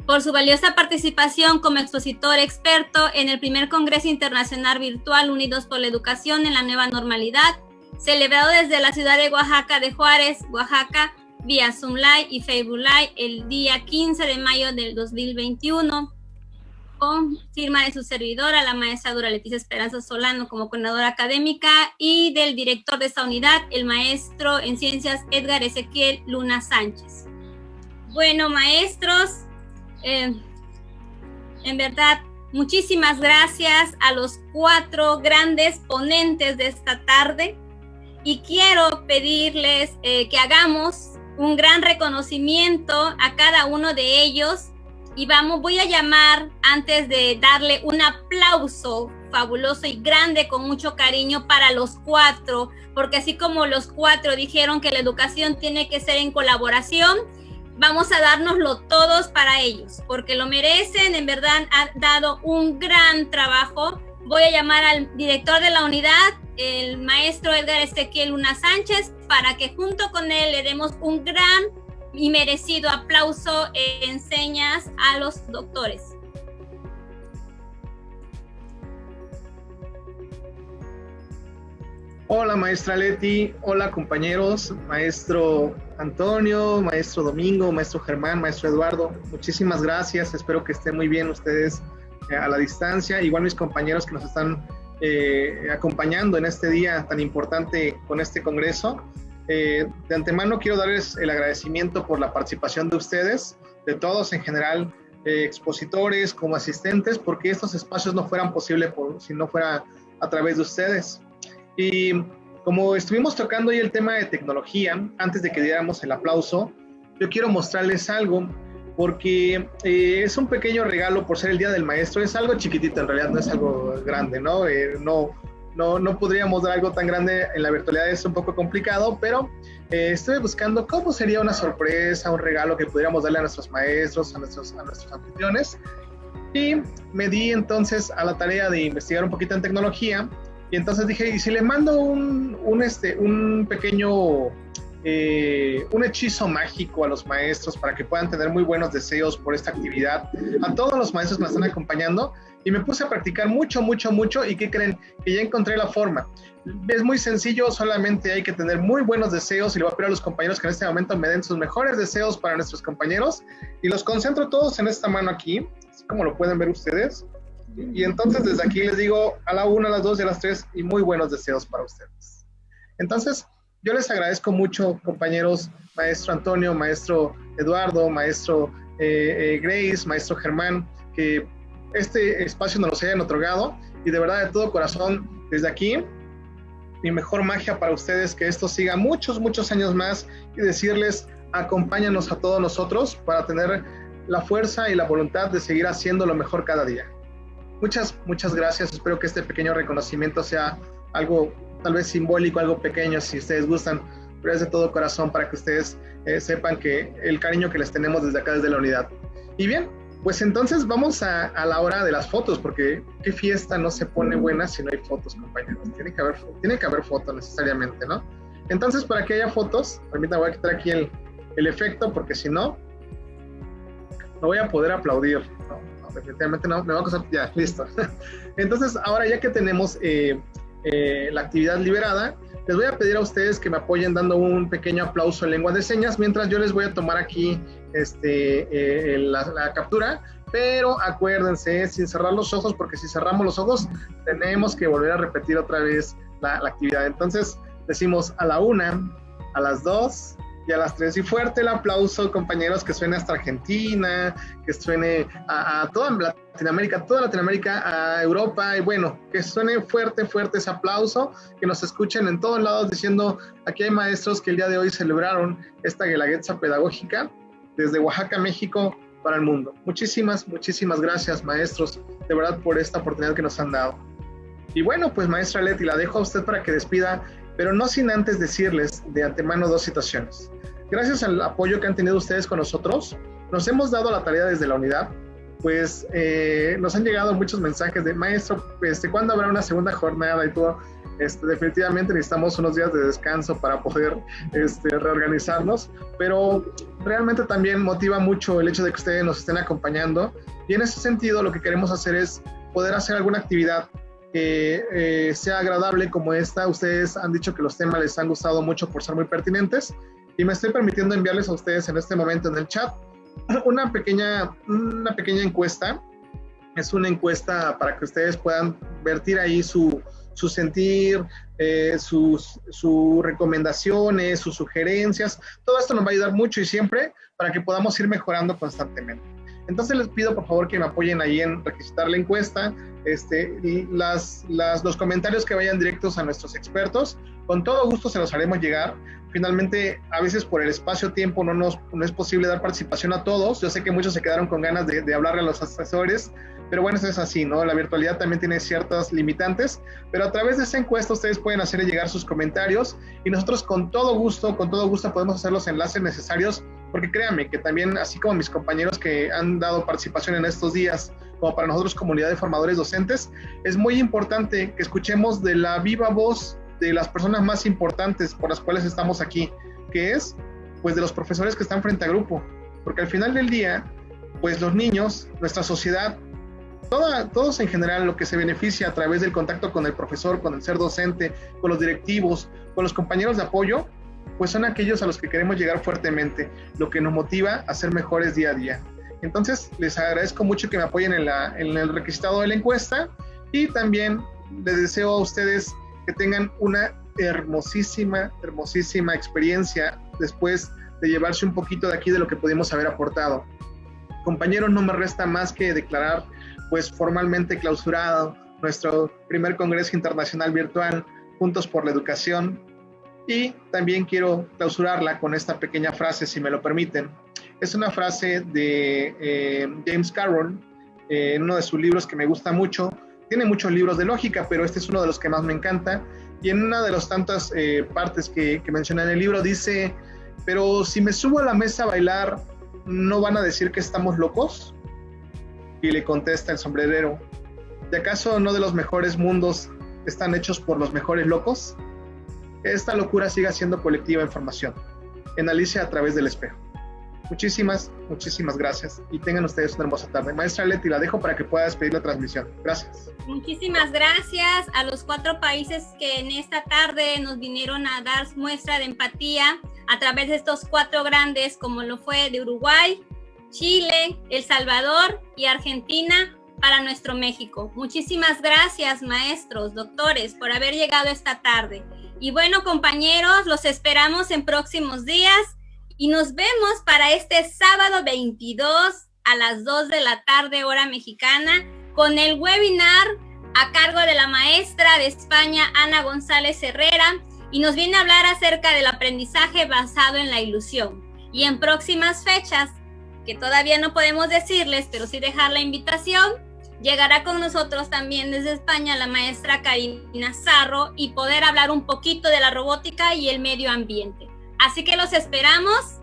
por su valiosa participación como expositor experto en el primer Congreso Internacional Virtual Unidos por la Educación en la Nueva Normalidad, celebrado desde la ciudad de Oaxaca de Juárez, Oaxaca, vía Zoom Live y Facebook Live el día 15 de mayo del 2021, con firma de su servidora, la maestra Dura Leticia Esperanza Solano, como coordinadora académica, y del director de esta unidad, el maestro en ciencias Edgar Ezequiel Luna Sánchez. Bueno, maestros, en verdad, muchísimas gracias a los 4 grandes ponentes de esta tarde, y quiero pedirles que hagamos un gran reconocimiento a cada uno de ellos. Y voy a llamar, antes de darle un aplauso fabuloso y grande con mucho cariño para los 4, porque así como los 4 dijeron que la educación tiene que ser en colaboración, vamos a dárnoslo todos para ellos, porque lo merecen, en verdad han dado un gran trabajo. Voy a llamar al director de la unidad, el maestro Edgar Ezequiel Luna Sánchez, para que junto con él le demos un gran y merecido aplauso en señas a los doctores. Hola maestra Leti, hola compañeros, maestro Antonio, maestro Domingo, maestro Germán, maestro Eduardo, muchísimas gracias, espero que estén muy bien ustedes a la distancia, igual mis compañeros que nos están acompañando en este día tan importante con este congreso. De antemano quiero darles el agradecimiento por la participación de ustedes, de todos en general, expositores como asistentes, porque estos espacios no fueran posibles si no fuera a través de ustedes. Y Como estuvimos tocando hoy el tema de tecnología, antes de que diéramos el aplauso, yo quiero mostrarles algo, porque es un pequeño regalo por ser el Día del Maestro. Es algo chiquitito, en realidad no es algo grande, ¿no? No podríamos dar algo tan grande en la virtualidad, es un poco complicado, pero estoy buscando cómo sería una sorpresa, un regalo que pudiéramos darle a nuestros maestros, a nuestros anfitriones. Y me di entonces a la tarea de investigar un poquito en tecnología, y entonces dije, ¿y si le mando un pequeño, un hechizo mágico a los maestros para que puedan tener muy buenos deseos por esta actividad? A todos los maestros que me están acompañando, y me puse a practicar mucho, ¿y qué creen? Que ya encontré la forma. Es muy sencillo, solamente hay que tener muy buenos deseos, y le voy a pedir a los compañeros que en este momento me den sus mejores deseos para nuestros compañeros, y los concentro todos en esta mano aquí, así como lo pueden ver ustedes, y entonces desde aquí les digo a la 1, a las 2 y a las 3, y muy buenos deseos para ustedes. Entonces, yo les agradezco mucho, compañeros, maestro Antonio, maestro Eduardo, maestro Grace, maestro Germán, que este espacio nos los hayan otorgado, y de verdad, de todo corazón, desde aquí, mi mejor magia para ustedes, que esto siga muchos años más, y decirles, acompáñanos a todos nosotros para tener la fuerza y la voluntad de seguir haciendo lo mejor cada día. Muchas gracias. Espero que este pequeño reconocimiento sea algo tal vez simbólico, algo pequeño, si ustedes gustan, pero es de todo corazón para que ustedes sepan que el cariño que les tenemos desde acá, desde la unidad. Y bien, pues entonces vamos a la hora de las fotos, porque qué fiesta no se pone buena si no hay fotos, compañeros. Tiene que haber fotos necesariamente, ¿no? Entonces, para que haya fotos, permítanme, voy a quitar aquí el efecto, porque si no, no voy a poder aplaudir. No, definitivamente no, me va a costar, ya, listo. Entonces, ahora ya que tenemos la actividad liberada, les voy a pedir a ustedes que me apoyen dando un pequeño aplauso en lengua de señas, mientras yo les voy a tomar aquí la captura, pero acuérdense, sin cerrar los ojos, porque si cerramos los ojos, tenemos que volver a repetir otra vez la actividad. Entonces, decimos a la 1, a las 2 y a las 3, y fuerte el aplauso, compañeros, que suene hasta Argentina, que suene a toda Latinoamérica, a Europa, y bueno, que suene fuerte ese aplauso, que nos escuchen en todos lados diciendo, aquí hay maestros que el día de hoy celebraron esta Guelaguetza pedagógica desde Oaxaca, México, para el mundo. Muchísimas gracias, maestros, de verdad, por esta oportunidad que nos han dado. Y bueno, pues maestra Leti, la dejo a usted para que despida, pero no sin antes decirles de antemano 2 situaciones. Gracias al apoyo que han tenido ustedes con nosotros, nos hemos dado la tarea desde la unidad, pues nos han llegado muchos mensajes de maestro, ¿cuándo habrá una segunda jornada y todo? Definitivamente necesitamos unos días de descanso para poder reorganizarnos, pero realmente también motiva mucho el hecho de que ustedes nos estén acompañando, y en ese sentido lo que queremos hacer es poder hacer alguna actividad que sea agradable como esta. Ustedes han dicho que los temas les han gustado mucho por ser muy pertinentes, y me estoy permitiendo enviarles a ustedes en este momento en el chat una pequeña encuesta. Es una encuesta para que ustedes puedan vertir ahí su sentir, sus recomendaciones, sus sugerencias. Todo esto nos va a ayudar mucho y siempre para que podamos ir mejorando constantemente. Entonces les pido por favor que me apoyen ahí en requisitar la encuesta, los comentarios que vayan directos a nuestros expertos, con todo gusto se los haremos llegar. Finalmente, a veces por el espacio-tiempo no es posible dar participación a todos. Yo sé que muchos se quedaron con ganas de hablarle a los asesores, pero bueno, eso es así, ¿no? La virtualidad también tiene ciertas limitantes, pero a través de esa encuesta ustedes pueden hacer llegar sus comentarios, y nosotros con todo gusto podemos hacer los enlaces necesarios, porque créanme que también, así como mis compañeros que han dado participación en estos días, como para nosotros comunidad de formadores docentes, es muy importante que escuchemos de la viva voz de las personas más importantes por las cuales estamos aquí, que es, pues, de los profesores que están frente a grupo, porque al final del día, pues los niños, nuestra sociedad, todos en general, lo que se beneficia a través del contacto con el profesor, con el ser docente, con los directivos, con los compañeros de apoyo, pues son aquellos a los que queremos llegar fuertemente, lo que nos motiva a ser mejores día a día. Entonces, les agradezco mucho que me apoyen en el requisitado de la encuesta, y también les deseo a ustedes que tengan una hermosísima experiencia después de llevarse un poquito de aquí de lo que pudimos haber aportado. Compañeros, no me resta más que declarar pues formalmente clausurado nuestro primer Congreso Internacional Virtual Juntos por la Educación. Y también quiero clausurarla con esta pequeña frase, si me lo permiten. Es una frase de James Carroll, en uno de sus libros que me gusta mucho. Tiene muchos libros de lógica, pero este es uno de los que más me encanta. Y en una de las tantas partes que menciona en el libro dice: pero si me subo a la mesa a bailar, ¿no van a decir que estamos locos? Y le contesta el sombrerero: ¿de acaso no de los mejores mundos están hechos por los mejores locos? Esta locura siga siendo colectiva en formación. En Alicia a través del espejo. Muchísimas gracias y tengan ustedes una hermosa tarde. Maestra Leti, la dejo para que pueda despedir la transmisión. Gracias. Muchísimas gracias a los 4 países que en esta tarde nos vinieron a dar muestra de empatía a través de estos 4 grandes, como lo fue de Uruguay, Chile, El Salvador y Argentina, para nuestro México. Muchísimas gracias, maestros, doctores, por haber llegado esta tarde. Y bueno, compañeros, los esperamos en próximos días y nos vemos para este sábado 22 a las 2 de la tarde, hora mexicana, con el webinar a cargo de la maestra de España, Ana González Herrera, y nos viene a hablar acerca del aprendizaje basado en la ilusión. Y en próximas fechas, que todavía no podemos decirles, pero sí dejar la invitación, llegará con nosotros también desde España la maestra Karina Sarro y poder hablar un poquito de la robótica y el medio ambiente. Así que los esperamos.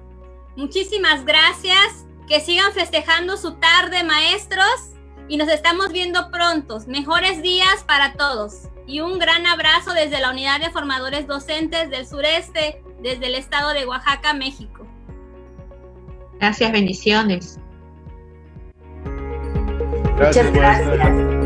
Muchísimas gracias. Que sigan festejando su tarde, maestros, y nos estamos viendo pronto. Mejores días para todos. Y un gran abrazo desde la Unidad de Formadores Docentes del Sureste, desde el estado de Oaxaca, México. Gracias, bendiciones. Muchas gracias.